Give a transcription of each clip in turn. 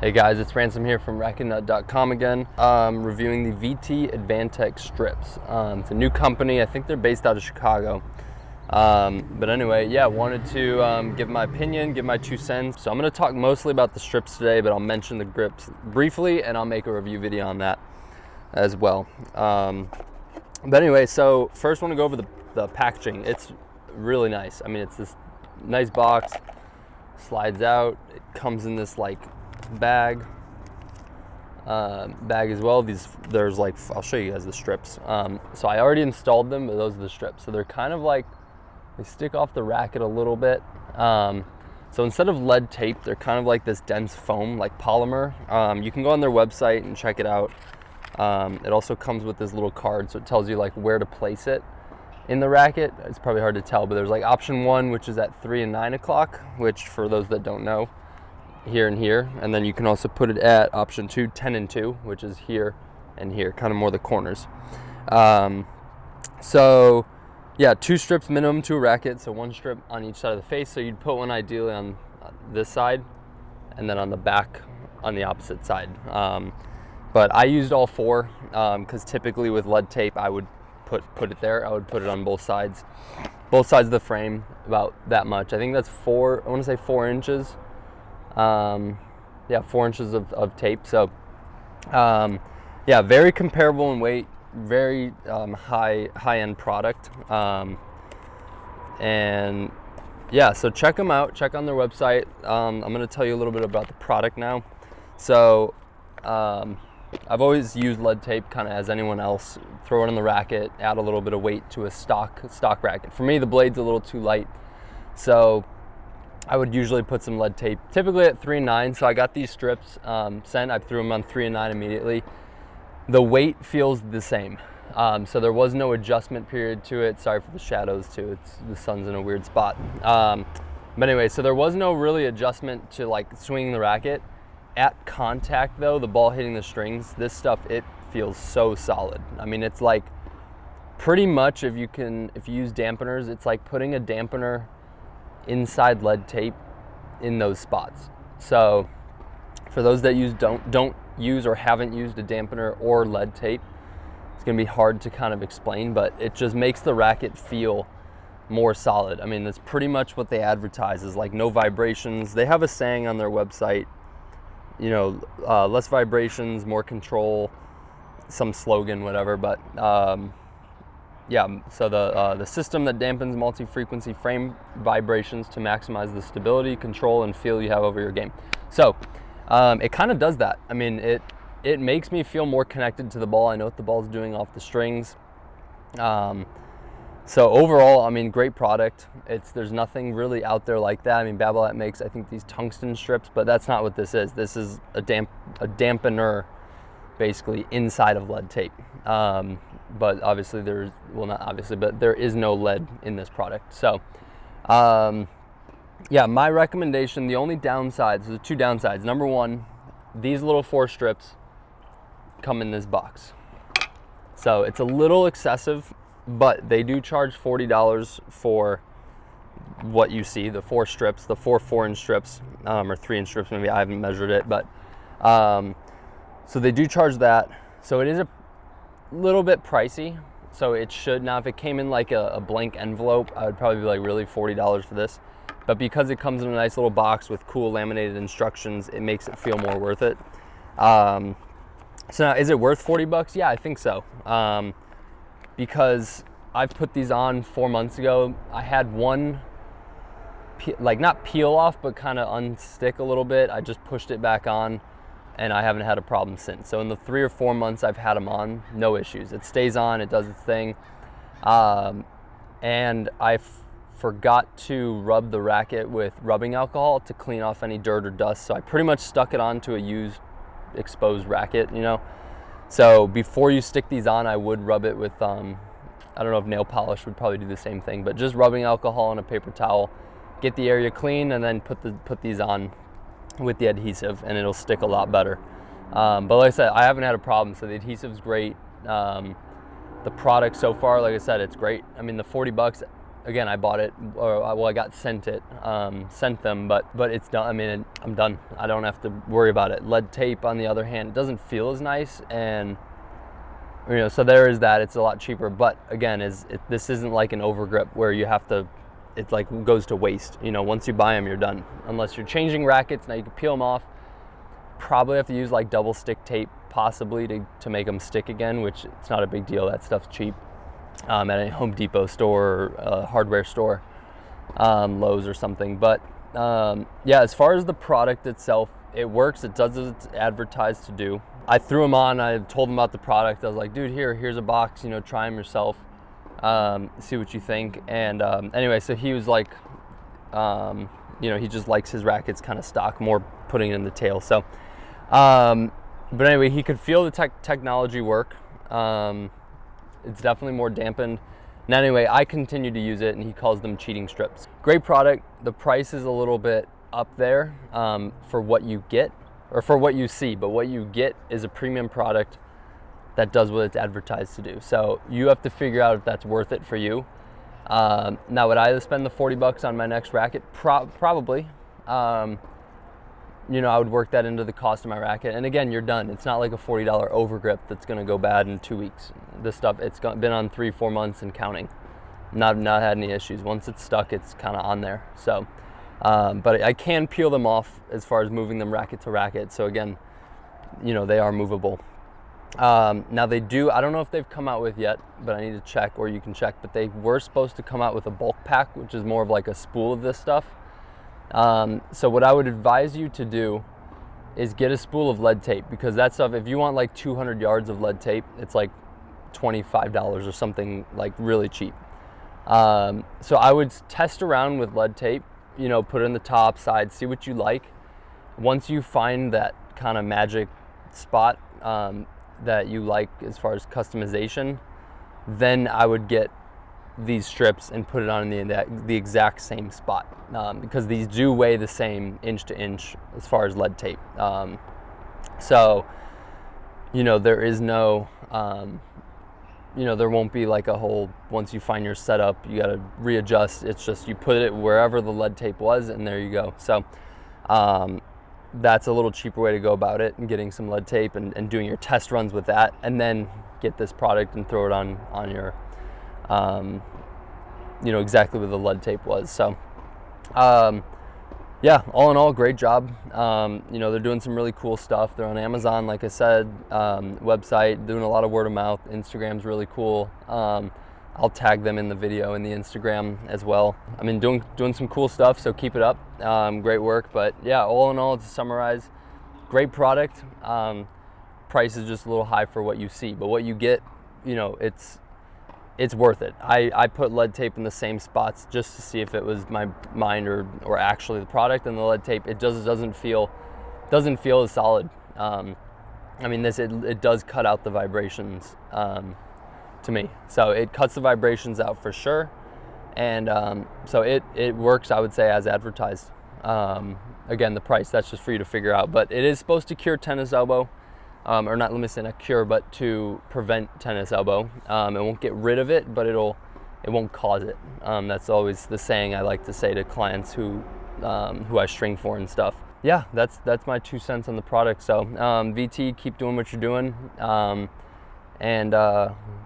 Hey guys, it's Ransom here from racketnut.com again. Reviewing the VT Advantec strips. It's a new company. I think they're based out of Chicago. But anyway, yeah, wanted to give my opinion, give my 2 cents. So I'm going to talk mostly about the strips today, but I'll mention the grips briefly and I'll make a review video on that as well. But anyway, so first I want to go over the packaging. It's really nice. I mean, it's this nice box, slides out. It comes in this like bag as well. There's like, I'll show you guys the strips. So I already installed them, but those are the strips. So they're kind of like, they stick off the racket a little bit. So instead of lead tape, they're kind of like this dense foam, like polymer. You can go on their website and check it out. It also comes with this little card, so it tells you like where to place it in the racket. It's probably hard to tell, but there's like option 1, which is at 3 and 9 o'clock, which for those that don't know, here and here. And then you can also put it at option 2, 10 and 2, which is here and here, kind of more the corners. So yeah, 2 strips minimum to a racket, so 1 strip on each side of the face. So you'd put one ideally on this side and then on the back on the opposite side. But I used all 4 because typically with lead tape I would put it there. I would put it on both sides of the frame, about that much. I think that's 4, I want to say 4 inches. Yeah, 4 inches of tape. So yeah, very comparable in weight, very high-end product. And yeah, so check them out, check on their website. I'm going to tell you a little bit about the product now. So I've always used lead tape kind of as anyone else. Throw it on the racket, add a little bit of weight to a stock racket. For me, the blade's a little too light, so I would usually put some lead tape, typically at 3 and 9. So I got these strips sent. I threw them on 3 and 9 immediately. The weight feels the same. So there was no adjustment period to it. Sorry for the shadows too. The sun's in a weird spot. But anyway, so there was no really adjustment to like swinging the racket. At contact though, the ball hitting the strings, this stuff, it feels so solid. I mean, it's like pretty much, if you use dampeners, it's like putting a dampener inside lead tape in those spots. So for those that don't use or haven't used a dampener or lead tape, it's gonna be hard to kind of explain, but it just makes the racket feel more solid. I mean, that's pretty much what they advertise, is like no vibrations. They have a saying on their website, you know, less vibrations, more control, some slogan, whatever. But yeah, so the system that dampens multi-frequency frame vibrations to maximize the stability, control, and feel you have over your game. So it kind of does that. I mean, it makes me feel more connected to the ball. I know what the ball's doing off the strings. So overall, I mean, great product. There's nothing really out there like that. I mean, Babolat makes, I think, these tungsten strips, but that's not what this is. This is a dampener, basically, inside of lead tape. But obviously but there is no lead in this product. So yeah, my recommendation, the only downsides, there's 2 downsides. Number 1, these little 4 strips come in this box. So it's a little excessive, but they do charge $40 for what you see, the 4 strips, the 4 4-inch strips, or 3-inch strips, maybe. I haven't measured it, but so they do charge that. So it is a little bit pricey. So it should, now if it came in like a blank envelope, I would probably be like, really, $40 for this? But because it comes in a nice little box with cool laminated instructions, it makes it feel more worth it. So now, is it worth $40? Yeah, I think so. Because I've put these on 4 months ago. I had one, like, not peel off, but kind of unstick a little bit. I just pushed it back on, and I haven't had a problem since. So in the 3 or 4 months I've had them on, no issues. It stays on, it does its thing. And I forgot to rub the racket with rubbing alcohol to clean off any dirt or dust. So I pretty much stuck it onto a used exposed racket, you know. So before you stick these on, I would rub it with, I don't know if nail polish would probably do the same thing, but just rubbing alcohol on a paper towel, get the area clean, and then put these on with the adhesive, and it'll stick a lot better. But like I said, I haven't had a problem, so the adhesive's great. The product so far, like I said, it's great. I mean, the $40, again, I bought it, or well, I got sent them, but it's done. I mean, I'm done. I don't have to worry about it. Lead tape, on the other hand, it doesn't feel as nice, and so there is that. It's a lot cheaper, but again, this isn't like an overgrip where you have to, it like goes to waste. Once you buy them, you're done. Unless you're changing rackets, now you can peel them off. Probably have to use like double stick tape possibly to make them stick again, which it's not a big deal. That stuff's cheap at a Home Depot store or hardware store, Lowe's or something. But yeah, as far as the product itself, it works. It does as it's advertised to do. I threw them on. I told him about the product. I was like, dude, here's a box. Try them yourself. See what you think. And anyway, so he was like, he just likes his rackets kind of stock, more putting it in the tail. So, but anyway, he could feel the technology work. It's definitely more dampened. And anyway, I continue to use it, and he calls them cheating strips. Great product. The price is a little bit up there for what you get, or for what you see, but what you get is a premium product that does what it's advertised to do. So you have to figure out if that's worth it for you. Now, would I spend the $40 on my next racket? Probably. I would work that into the cost of my racket. And again, you're done. It's not like a $40 overgrip that's going to go bad in 2 weeks. This stuff, it's been on 3-4 months and counting. Not had any issues. Once it's stuck, it's kind of on there. So, but I can peel them off as far as moving them racket to racket. So again, they are movable. Now they do, I don't know if they've come out with yet, but I need to check, or you can check, but they were supposed to come out with a bulk pack, which is more of like a spool of this stuff. So what I would advise you to do is get a spool of lead tape, because that stuff, if you want like 200 yards of lead tape, it's like $25 or something, like really cheap. So I would test around with lead tape, put it in the top, side, see what you like. Once you find that kind of magic spot that you like as far as customization, then I would get these strips and put it on in the exact same spot, because these do weigh the same inch to inch as far as lead tape. So there is no there won't be like a whole, once you find your setup, you got to readjust. It's just you put it wherever the lead tape was, and there you go. So that's a little cheaper way to go about it, and getting some lead tape and doing your test runs with that, and then get this product and throw it on your exactly where the lead tape was. So yeah, all in all, great job. They're doing some really cool stuff. They're on Amazon, like I said, website, doing a lot of word of mouth. Instagram's really cool. I'll tag them in the video in the Instagram as well. I mean, doing some cool stuff, so keep it up. Great work. But yeah, all in all, to summarize, great product. Price is just a little high for what you see, but what you get, it's worth it. I put lead tape in the same spots just to see if it was my mind or actually the product, and the lead tape, it doesn't feel as solid. I mean, it does cut out the vibrations to me. So it cuts the vibrations out for sure. And so it works, I would say, as advertised. Again, the price, that's just for you to figure out. But it is supposed to cure tennis elbow. Or not, let me say not cure, but to prevent tennis elbow. It won't get rid of it, but it won't cause it. That's always the saying I like to say to clients who I string for and stuff. Yeah, that's my 2 cents on the product. So VT, keep doing what you're doing.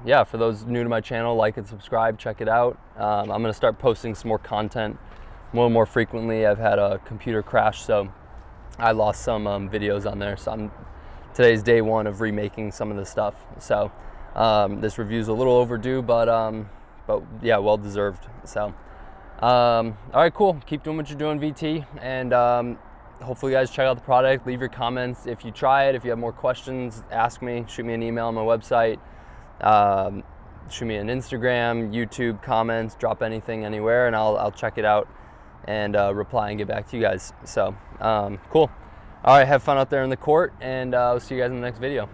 Yeah, for those new to my channel, like and subscribe, check it out. I'm gonna start posting some more content more frequently. I've had a computer crash, so I lost some videos on there. So today's day 1 of remaking some of the stuff. So this review's a little overdue, but yeah, well deserved. So all right, cool. Keep doing what you're doing, VT, and hopefully you guys check out the product. Leave your comments if you try it. If you have more questions, ask me. Shoot me an email on my website. Shoot me an Instagram, YouTube, comments. Drop anything anywhere, and I'll check it out and reply and get back to you guys. So cool. All right, have fun out there in the court, and I'll see you guys in the next video.